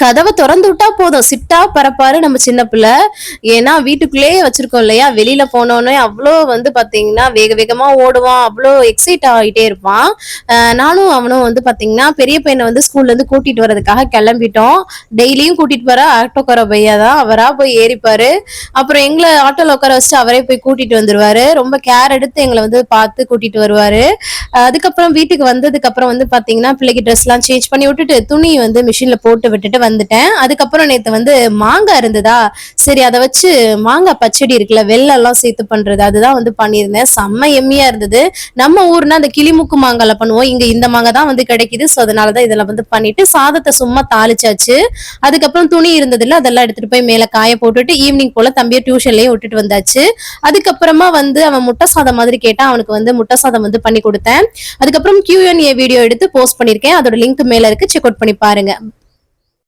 கதவை திறந்து விட்டா போதும், சிட்டா பரப்பாரு நம்ம சின்ன பிள்ளை. ஏன்னா வீட்டுக்குள்ளேயே வச்சிருக்கோம் இல்லையா, வெளியில போனோடனே அவ்வளோ வந்து பாத்தீங்கன்னா வேக வேகமா ஓடுவான், அவ்வளோ எக்ஸைட் ஆகிட்டே இருப்பான். நானும் அவனும் வந்து பாத்தீங்கன்னா பெரிய பையனை வந்து ஸ்கூல்ல இருந்து கூட்டிட்டு வர்றதுக்காக கிளம்பிட்டோம். டெய்லியும் கூட்டிட்டு வர ஆட்டோக்கார பையா தான், அவரா போய் ஏறிப்பாரு. அப்புறம் எங்களை ஆட்டோல உட்கார வச்சுட்டு அவரே போய் கூட்டிட்டு வந்துருவாரு. ரொம்ப கேர் எடுத்து எங்களை வந்து பார்த்து கூட்டிட்டு வருவாரு. அதுக்கப்புறம் வீட்டுக்கு வந்ததுக்கு அப்புறம் வந்து பாத்தீங்கன்னா பிள்ளைக்கு ட்ரெஸ் எல்லாம் சேஞ்ச் பண்ணி விட்டுட்டு துணி வந்து மிஷின்ல போட்டு விட்டுட்டு வந்துட்டேன். அதுக்கப்புறம் நேத்து வந்து மாங்காய் இருந்ததா, சரி அதை வச்சு மாங்காய் பச்சடி இருக்குல்ல, வெள்ளம் எல்லாம் சேர்த்து பண்றது, அதுதான் வந்து பண்ணியிருந்தேன். செம்ம எம்மியா இருந்தது. நம்ம ஊர்னா அந்த கிளிமுக்கு மாங்கால பண்ணுவோம், இங்க இந்த மாங்காய் தான் வந்து கிடைக்குது. ஸோ அதனாலதான் இதெல்லாம் வந்து பண்ணிட்டு சாதத்தை சும்மா தாளிச்சாச்சு. அதுக்கப்புறம் துணி இருந்ததுல அதெல்லாம் எடுத்துட்டு போய் மேல காய போட்டுட்டு ஈவினிங் போல தம்பியை டியூஷன்லயே விட்டுட்டு வந்தாச்சு. அதுக்கப்புறமா வந்து அவன் முட்டை சாதம் மாதிரி கேட்டா, அவனுக்கு வந்து முட்டை சாதம் வந்து பண்ணி கொடுத்தேன். அதுக்கப்புறம் Q&A வீடியோ எடுத்து போஸ்ட் பண்ணிருக்கேன். அதோட லிங்க் மேல இருக்கு, செக் அவுட் பண்ணி பாருங்க.